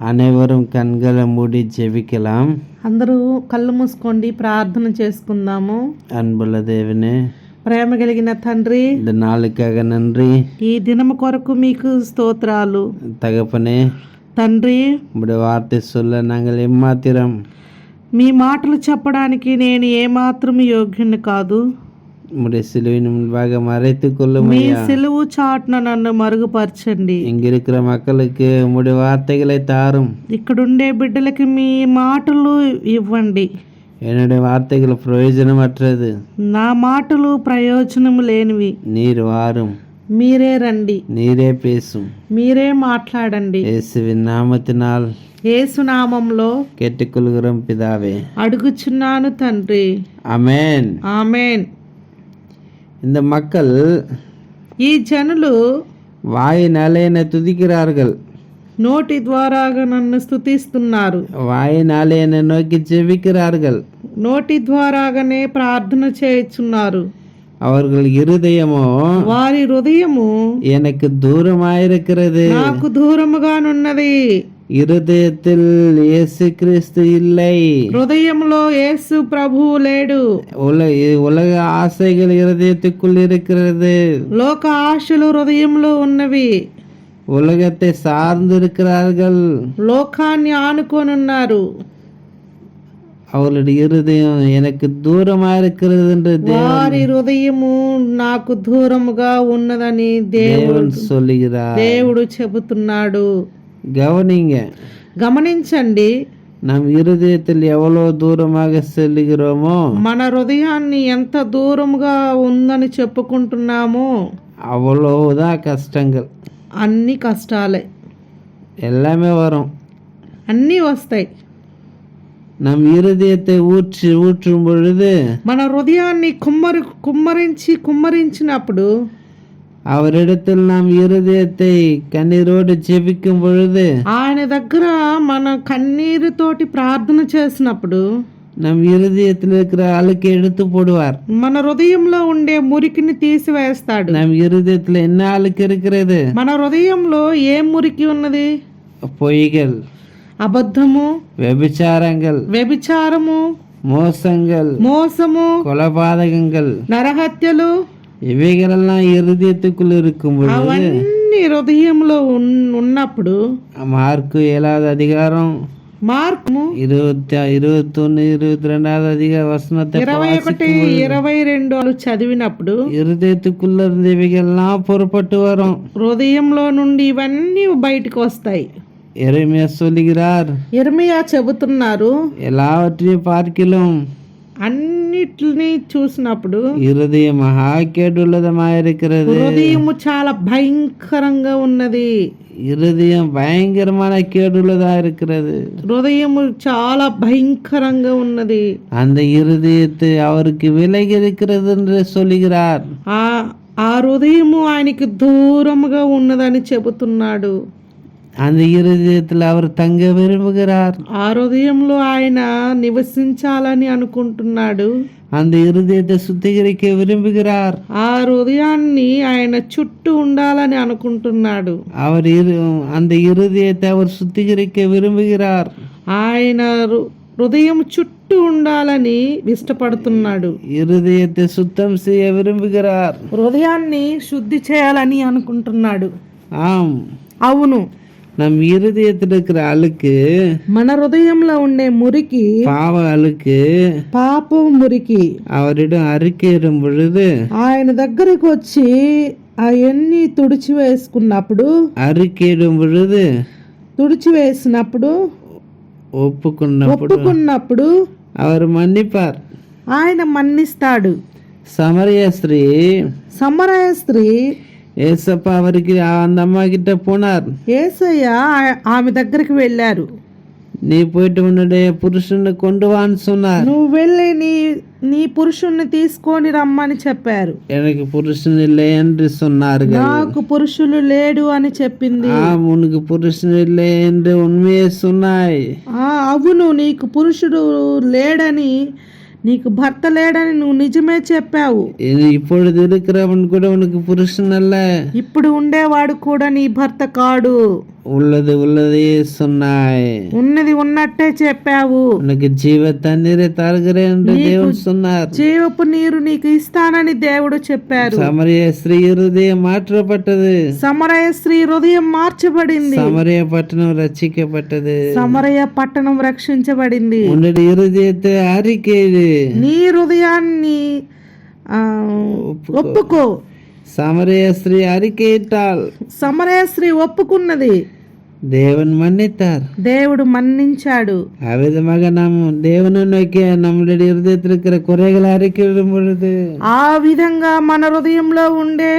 அனைவரும் கண்களை மூடி ஜெபிக்கலாம். అందరూ కళ్ళు మూసుకోండి, ప్రార్థన చేసుకుందాము. அன்புள்ள தேவனே, ప్రేమ కలిగిన తండ్రి, இந்த நாளுக்காக நன்றி. ఈ దినము కొరకు మీకు స్తోత్రాలు. தகப்பனே, తండ్రి, உம்முடைய வார்த்தை சொல்ல நாங்கள் எம்மாத்திரம் మీ మాటలు చెప్పడానికి నేను ఏమాత్రం యోగ్యుని కాదు. உம்முடைய சிலுவையின் முன்பாக மறைத்துக் கொள்ளும் మీ ஐயா. సిలువు చాటున నన్ను మరుగుపరచండి. இங்க இருக்கிற மக்களுக்கு உம்முடைய வார்த்தைகளை தாரும். ఇక్కడుండే బిడ్డలకి మీ మాటలు ఇవ్వండి. என்னுடைய வார்த்தைகள் பிரயோஜனமற்றது. నా మాటలు ప్రయోజనం లేనివి. நீர் வாரும், మీరే రండి, நீரே பேசும். మీరే మాట్లాడండి. இயேசுவின் நாமத்தினால் యేసు నామంలో கேட்டுக்கொள்கிறோம் பிதாவே, అడుగుచున్నాను తండ్రి. ஆமென். ఆమేన్. இந்த மக்கள் ఈ జనులు வாயினாலே என்னை துதிக்கிறார்கள், నోటి ద్వారాగా నన్ను స్తుతిస్తున్నారు, வாயினாலே என்னை நோக்கி ஜெபிக்கிறார்கள். నోటి ద్వారాగానే ప్రార్థన చేయుచున్నారు. அவர்கள் இருதயமோ వారి హృదయము எனக்கு தூரமாயிருக்கிறது. నాకు దూరముగానున్నది. இருதயத்தில் இயேசு கிறிஸ்து இல்லை. హృదయంలో యేసు ప్రభువు లేడు. உலக ஆசைகள் இருதயத்துக்குள் இருக்கிறது. లోక ఆశలు హృదయంలో ఉన్నవి. உலகத்தை சார்ந்து இருக்கிறார்கள். లోకాన్ని ఆనుకొనున్నారు. அவளுடைய இருதயம் எனக்கு தூரமா இருக்கிறது என்று వారి హృదయము నాకు దూరముగా ఉన్నదని தேவன் சொல்லுகிறார். దేవుడు చెబుతున్నాడు. கவனிங்க, గమనించండి. நம் இருதயத்தில் எவ்வளவு தூரமாக செல்லுகிறோமோ, మన హృదయాన్ని ఎంత దూరముగా ఉందని చెప్పుకుంటున్నామో அவ்வளவுதான் கஷ்டங்கள். అన్ని కష్టాలే, எல்லாமே வரும். అన్నీ వస్తాయి. நம் இருதயத்தை ஊற்றும் பொழுது, మన హృదయాన్ని కుమ్మరించినప్పుడు, அவரிடத்தில் நாம் இருதயத்தை கண்ணீரோடு ஜெபிக்கும் பொழுது, ఆయన దగ్గర మన కన్నీరుతోటి ప్రార్థన చేసినప్పుడు நம் இருதயத்தில் இருக்கிற அழுக்கை எடுத்து போடுவார். మన హృదయంలో ఉండే మురికిని తీసివేస్తాడు. நம் இருதயத்தில் என்ன அழுக்கு இருக்கிறது? మన హృదయంలో ఏ మురికి ఉన్నది? பொய்கள், అబద్ధము, వ్యభిచారము, మోసము, கொலைபாதகங்கள், నరహత్యలు, இவைகளெல்லாம் இருதயத்துக்குள் இருக்கும் பொழுது, అవన్నీ హృదయంలో ఉన్నప్పుడు, மார்க்கு 7வது அதிகாரம் మార్కు 21, 22 வசனத்தை 21, 22 చదివినప్పుడు இருதயத்துக்குள்ள இருந்த இவைகள்லாம் புறப்பட்டு வரும். హృదయంలో నుండి ఇవన్నీ బయటకు వస్తాయి. எரேமியா சொல்லுகிறார், యెరెమీయా చెబుతున్నారు, எல்லாவற்றையும் பார்க்கிலும் అన్నిటిని చూసినప్పుడు இருதயம் மகா கேடுள்ளதமாயிருக்கிறது. హృదయము చాలా భయంకరంగా ఉన్నది. இருதயம் பயங்கரமான கேடுள்ளதா இருக்கிறது. హృదయము చాలా భయంకరంగా ఉన్నది. அந்த இருதயத்தை அவருக்கு விலகி இருக்கிறது என்று சொல்லுகிறார். ఆ హృదయము ఆయనకి దూరముగా ఉన్నదని చెబుతున్నాడు. அந்த இருதயத்தில் அவர் தங்க விரும்புகிறார். ఆ హృదయంలో ఆయన నివసించాలని అనుకుంటున్నాడు. அந்த இருதயத்தை சுத்திகரிக்க விரும்புகிறார். ఆ హృదయాన్ని ఆయన చుట్టూ ఉండాలని అనుకుంటున్నాడు. அவர் அந்த இருதயத்தை அவர் சுத்திகரிக்க விரும்புகிறார். ఆయన హృదయం చుట్టూ ఉండాలని ఇష్టపడుతున్నాడు. இருதயத்தை சுத்தம் செய்ய விரும்புகிறார். హృదయాన్ని శుద్ధి చేయాలని అనుకుంటున్నాడు. ஆம், అవును. நம் இருதயத்தில் இருக்கிற அழுக்கு, మన హృదయంలో ఉండే మురికి, பாவ அழுக்கு, పాపం మురికి அவரிடம் அறிக்கையிடும் பொழுது, ఆయన దగ్గరకు వచ్చి అవన్నీ அறிக்கையிடும் பொழுது, తుడిచివేసినప్పుడు, ఒప్పుకున్నప్పుడు அவர் மன்னிப்பார். ఆయన మన్నిస్తాడు. சமரிய ஸ்திரீ ஏசப்பா அவருக்கு அந்த அம்மா கிட்ட போனார். ஏசయ్య ఆమె దగ్గరికి వెళ్ళారు. நீ போயிட்டு உன்னுடைய புருஷனை கொண்டு வான்னு சொன்னார். నువ్వు వెళ్ళి నీ పురుషుణ్ణి తీసుకొని రమ్మని చెప్పారు. எனக்கு புருஷன் இல்லை என்று சொன்னார்கள். నాకు పురుషులు లేడు అని చెప్పింది. உனக்கு புருஷன் இல்லை என்று உண்மையை சொன்னாய். అవును, నీకు పురుషుడు లేడని, నీకు భర్త లేడని నువ్వు నిజమే చెప్పావు. இப்பொழுது இருக்கிறவன் கூட உனக்கு புருஷன் அல்ல. ఇప్పుడు ఉండేవాడు కూడా నీ భర్త కాడు. உள்ளது உள்ளதையே சொன்னாய். ఉన్నది ఉన్నట్టే చెప్పావు. உனக்கு ஜீவ தண்ணீரை தருகிறேன் என்று தேவன் சொன்னார். జీవపు నీరు నీకు ఇస్తానని దేవుడు చెప్పారు. సమరయ స్త్రీ హృదయం మాற்றப்பட்டது. సమరయ స్త్రీ హృదయం మార్చబడింది. సమరయ పట్టణం రక్షిக்கப்பட்டது. సమరయ పట్టణం రక్షించబడింది. உன்னுடைய இருதயத்தை அறிக்கையிடு. నీ హృదయాన్ని ఒప్పుకో. సమరయ స్త్రీ அறிக்கையிட்டாள். సమరయ స్త్రీ ఒప్పుకున్నది. தேவன் மன்னித்தார். దేవుడు మన్నించాడు. அவ்விதமாக நாம் தேவனை நோக்கி நம்மளுடைய இருதயத்தில் இருக்கிற குறைகளை அறிக்கையிடும் பொழுது ఆ విధంగా మన హృదయంలో ఉండే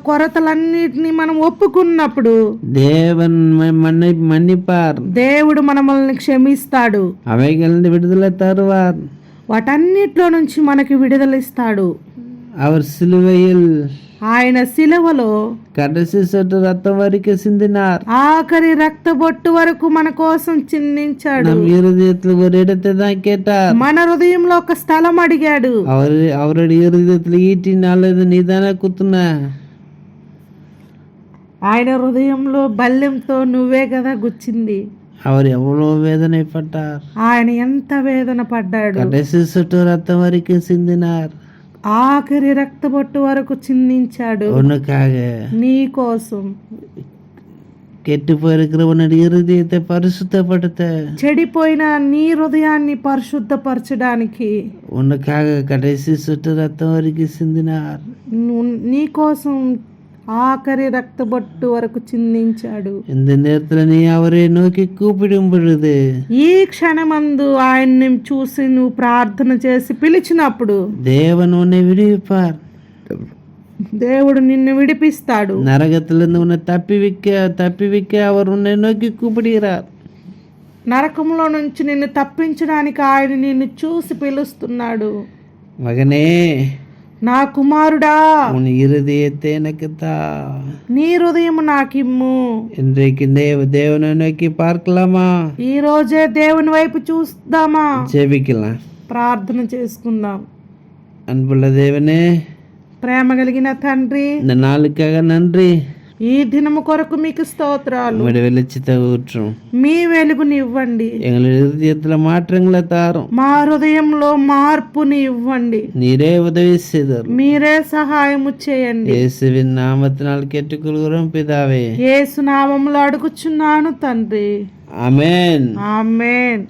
కొరతలన్నిటిని మనం ఒప్పుకున్నప్పుడు தேவன் மன்னிப்பார். దేవుడు మనల్ని క్షమిస్తాడు. அவைகள் விடுதலை தருவார். వాటన్నిటిలో నుంచి మనకి విడుదల ఇస్తాడు. அவர் சிலுவையில் ఆయన శిలువలో కడసి సొట్టు రక్తం వరకు సిందినార్. ఆఖరి రక్త బొట్టు వరకు మన కోసం చిందించాడు. நம் இருதயத்தில் ஒரு இடத்தை தான் கேட்டார். మన హృదయంలో ఒక స్థలం అడిగాడు. அவருடைய இருதயத்தில் ஈட்டினால் நீதானே குத்துன. ఆయన హృదయంలో బల్లెంతో నువ్వే కదా గుచ్చింది. அவர் எவ்வளவு வேதனைப்பட்டார். ఆయన ఎంత వేదన పడ్డాడు. கடைசி சொட்டு ரத்தம் வரைக்கும் சிந்தினார். ఆఖరి రక్తబొట్టు వరకు చిందించాడు. உனக்காக, నీ కోసం. கெட்டு போயிருக்கிற உன்னுடைய இருதயத்தை பரிசுத்தப்படுத்த, చెడిపోయిన నీ హృదయాన్ని పరిశుద్ధపరచడానికి உனக்காக கடைசி சொட்டு ரத்தம் வரைக்கும் சிந்தினார். నీ కోసం ఆఖరి రక్తబొట్టు వరకు చిందించాడు. இந்த நேரத்துல நீ அவரை நோக்கி கூப்பிடும் பொழுது, ఈ క్షణమందు ఆయన్ని చూసి నువ్వు ప్రార్థన చేసి పిలిచినప్పుడు தேவன் உன்னை விடுவிப்பார். దేవుడు నిన్ను విడిపిస్తాడు. நரகத்திலிருந்து உன்னை தப்பி வைக்க அவர் உன்னை நோக்கி கூப்பிடுகிறார். నరకంలో నుంచి నిన్ను తప్పించడానికి ఆయన నిన్ను చూసి పిలుస్తున్నాడు. மகனே, నా కుమారుడా, உன் இருதயத்தை எனக்கு தா. నీ హృదయం నాకిమ్ము. இன்றைக்கு தேவனை நோக்கி பார்க்கலாமா? ఈ రోజే దేవుని వైపు చూద్దామా? ஜெபிக்கலாம். ప్రార్థన చేసుకుందాం. அன்புள்ள தேவனே, ప్రేమ కలిగిన తండ్రి, இந்த నాளுக்காக நன்றி. ఈ దినము కొరకు మీకు స్తోత్రాలు. உங்களுடைய வெளிச்சத்தை ஊற்றும். మీ వెలుగుని ఇవ్వండి. எங்களுடைய இருதயத்துல மாற்றங்களை தாரும். మా హృదయంలో మార్పుని ఇవ్వండి. நீரே உதவி செய்தார். మీరే సహాయము చేయండి. இயேசுவின் நாமத்தினால் கேட்டுக்கொள்கிறோம் பிதாவே. యేసు నామములో అడుగుచున్నాను తండ్రి. ఆమేన్. ఆమేన్.